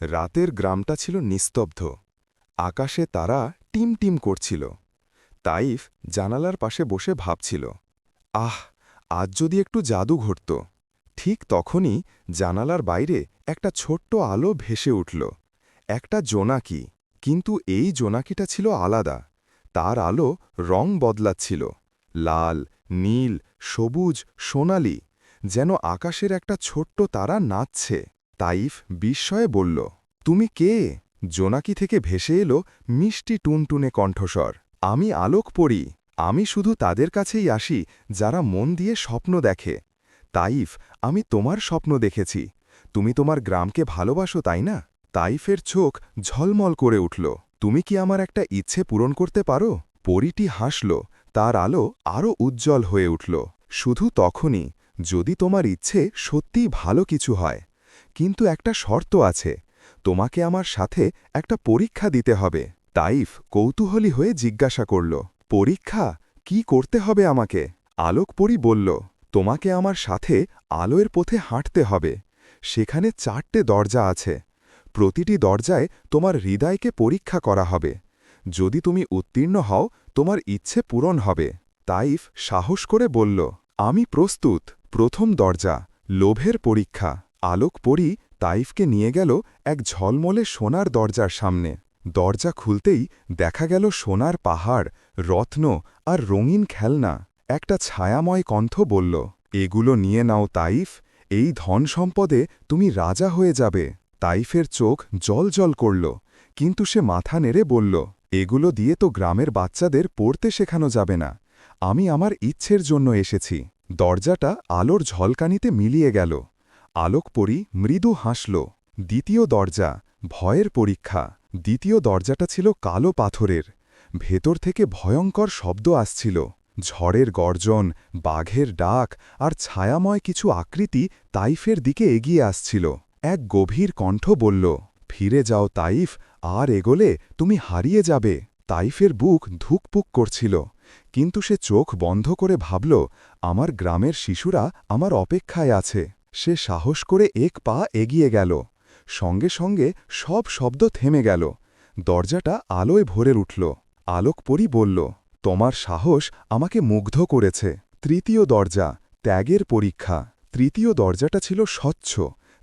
রাতের গ্রামটা ছিল নিস্তব্ধ। আকাশে তারা টিম টিম করছিল। তাইফ জানালার পাশে বসে ভাবছিল, আহ, আজ যদি একটু জাদু ঘটত। ঠিক তখনই জানালার বাইরে একটা ছোট্ট আলো ভেসে উঠল। একটা জোনাকি, কিন্তু এই জোনাকিটা ছিল আলাদা। তার আলো রং বদলাচ্ছিল, লাল, নীল, সবুজ, সোনালি, যেন আকাশের একটা ছোট্ট তারা নাচছে। তাইফ বিস্ময়ে বলল, তুমি কে? জোনাকি থেকে ভেসে এলো মিষ্টি টুনটুনে কণ্ঠস্বর। আমি আলোক পড়ি। আমি শুধু তাদের কাছেই আসি যারা মন দিয়ে স্বপ্ন দেখে। তাইফ, আমি তোমার স্বপ্ন দেখেছি। তুমি তোমার গ্রামকে ভালোবাসো, তাই না? তাইফের চোখ ঝলমল করে উঠল। তুমি কি আমার একটা ইচ্ছে পূরণ করতে পারো? পরীটি হাসল, তার আলো আরও উজ্জ্বল হয়ে উঠল। শুধু তখনই, যদি তোমার ইচ্ছে সত্যিই ভালো কিছু হয়। কিন্তু একটা শর্ত আছে, তোমাকে আমার সাথে একটা পরীক্ষা দিতে হবে। তাইফ কৌতূহলী হয়ে জিজ্ঞাসা করল, পরীক্ষা? কি করতে হবে আমাকে? আলোকপরী বলল, তোমাকে আমার সাথে আলোর পথে হাঁটতে হবে। সেখানে 4টে দরজা আছে। প্রতিটি দরজায় তোমার হৃদয়কে পরীক্ষা করা হবে। যদি তুমি উত্তীর্ণ হও, তোমার ইচ্ছে পূরণ হবে। তাইফ সাহস করে বলল, আমি প্রস্তুত। প্রথম দরজা, লোভের পরীক্ষা। আলোকপরী তাইফকে নিয়ে গেল এক ঝলমলে সোনার দরজার সামনে। দরজা খুলতেই দেখা গেল সোনার পাহাড়, রত্ন আর রঙিন খেলনা। একটা ছায়াময় কণ্ঠ বলল, এগুলো নিয়ে নাও তাইফ, এই ধন সম্পদে তুমি রাজা হয়ে যাবে। তাইফের চোখ জল করল, কিন্তু সে মাথা নেড়ে বলল, এগুলো দিয়ে তো গ্রামের বাচ্চাদের পড়তে শেখানো যাবে না। আমি আমার ইচ্ছের জন্য এসেছি। দরজাটা আলোর ঝলকানিতে মিলিয়ে গেল। আলোকপরী মৃদু হাসল। দ্বিতীয় দরজা, ভয়ের পরীক্ষা। দ্বিতীয় দরজাটা ছিল কালো পাথরের। ভেতর থেকে ভয়ঙ্কর শব্দ আসছিল। ঝড়ের গর্জন, বাঘের ডাক আর ছায়াময় কিছু আকৃতি তাইফের দিকে এগিয়ে আসছিল। এক গভীর কণ্ঠ বলল, ফিরে যাও তাইফ, আর এগোলে তুমি হারিয়ে যাবে। তাইফের বুক ধুকপুক করছিল, কিন্তু সে চোখ বন্ধ করে ভাবল, আমার গ্রামের শিশুরা আমার অপেক্ষায় আছে। সে সাহস করে এক পা এগিয়ে গেল। সঙ্গে সঙ্গে সব শব্দ থেমে গেল। দরজাটা আলোয় ভরে উঠল। আলোকপরী বলল, তোমার সাহস আমাকে মুগ্ধ করেছে। তৃতীয় দরজা, ত্যাগের পরীক্ষা। তৃতীয় দরজাটা ছিল স্বচ্ছ,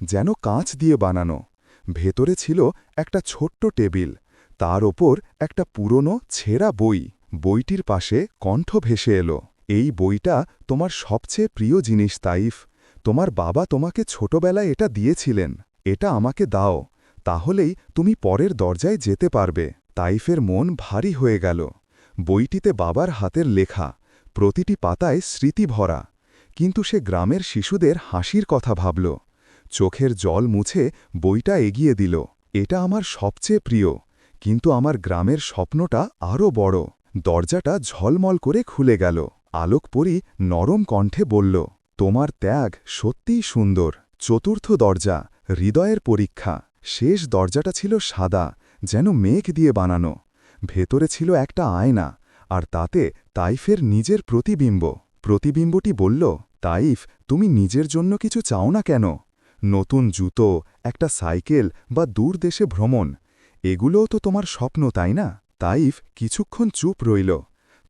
যেন কাঁচ দিয়ে বানানো। ভেতরে ছিল একটা ছোট্ট টেবিল, তার ওপর একটা পুরনো ছেঁড়া বই। বইটির পাশে কণ্ঠ ভেসে এলো, এই বইটা তোমার সবচেয়ে প্রিয় জিনিস তাইফ। তোমার বাবা তোমাকে ছোটবেলায় এটা দিয়েছিলেন। এটা আমাকে দাও, তাহলেই তুমি পরের দরজায় যেতে পারবে। তাইফের মন ভারী হয়ে গেল। বইটিতে বাবার হাতের লেখা, প্রতিটি পাতায় স্মৃতি ভরা। কিন্তু সে গ্রামের শিশুদের হাসির কথা ভাবল। চোখের জল মুছে বইটা এগিয়ে দিল। এটা আমার সবচেয়ে প্রিয়, কিন্তু আমার গ্রামের স্বপ্নটা আরও বড়। দরজাটা ঝলমল করে খুলে গেল। আলোকপরী নরম কণ্ঠে বলল, তোমার ত্যাগ সত্যিই সুন্দর। চতুর্থ দরজা, হৃদয়ের পরীক্ষা। শেষ দরজাটা ছিল সাদা, যেন মেঘ দিয়ে বানানো। ভেতরে ছিল একটা আয়না, আর তাতে তাইফের নিজের প্রতিবিম্ব। প্রতিবিম্বটি বলল, তাইফ, তুমি নিজের জন্য কিছু চাও না কেন? নতুন জুতো, একটা সাইকেল বা দূর দেশে ভ্রমণ, এগুলোও তো তোমার স্বপ্ন, তাই না? তাইফ কিছুক্ষণ চুপ রইল।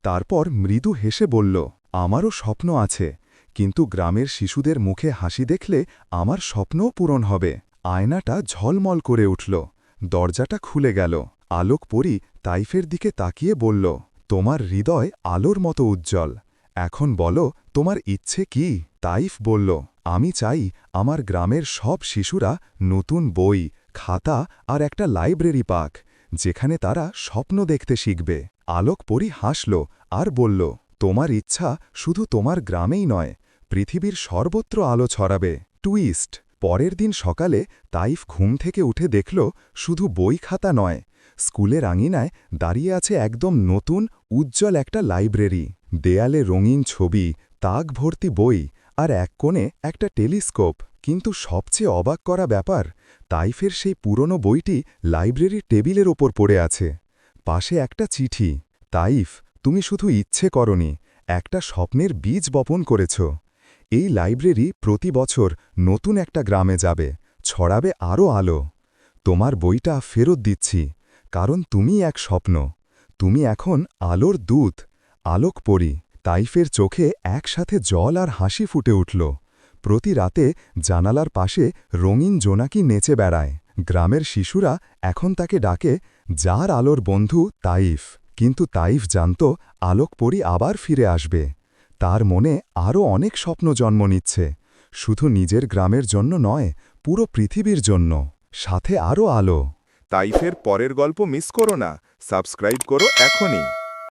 তারপর মৃদু হেসে বলল, আমারও স্বপ্ন আছে, কিন্তু গ্রামের শিশুদের মুখে হাসি দেখলে আমার স্বপ্নও পূরণ হবে। আয়নাটা ঝলমল করে উঠল। দরজাটা খুলে গেল। আলোকপরী তাইফের দিকে তাকিয়ে বলল, তোমার হৃদয় আলোর মতো উজ্জ্বল। এখন বলো, তোমার ইচ্ছে কি? তাইফ বলল, আমি চাই আমার গ্রামের সব শিশুরা নতুন বই, খাতা আর একটা লাইব্রেরি পাক, যেখানে তারা স্বপ্ন দেখতে শিখবে। আলোকপরী হাসল আর বলল, তোমার ইচ্ছা শুধু তোমার গ্রামেই নয়, পৃথিবীর সর্বত্র আলো ছড়াবে। টুইস্ট। পরের দিন সকালে তাইফ ঘুম থেকে উঠে দেখল, শুধু বই খাতা নয়, স্কুলের আঙিনায় দাঁড়িয়ে আছে একদম নতুন উজ্জ্বল একটা লাইব্রেরি। দেয়ালে রঙিন ছবি, তাক ভর্তি বই, আর এক কোণে একটা টেলিস্কোপ। কিন্তু সবচেয়ে অবাক করা ব্যাপার, তাইফের সেই পুরনো বইটি লাইব্রেরির টেবিলের ওপর পড়ে আছে। পাশে একটা চিঠি, তাইফ, তুমি শুধু ইচ্ছে করনি, একটা স্বপ্নের বীজ বপন করেছ। এই লাইব্রেরি প্রতি বছর নতুন একটা গ্রামে যাবে, ছড়াবে আরও আলো। তোমার বইটা ফেরত দিচ্ছি, কারণ তুমি এক স্বপ্ন। তুমি এখন আলোর দূত, আলোক পরী। তাইফের চোখে একসাথে জল আর হাসি ফুটে উঠল। প্রতি রাতে জানালার পাশে রঙিন জোনাকি নেচে বেড়ায়। গ্রামের শিশুরা এখন তাকে ডাকে যার আলোর বন্ধু তাইফ। কিন্তু তাইফ জানত আলোক পরী আবার ফিরে আসবে। তার মনে আরও অনেক স্বপ্ন জন্ম নিচ্ছে, শুধু নিজের গ্রামের জন্য নয়, পুরো পৃথিবীর জন্য, সাথে আরও আলো। তাইফের পরের গল্প মিস করো না, সাবস্ক্রাইব করো এখনই।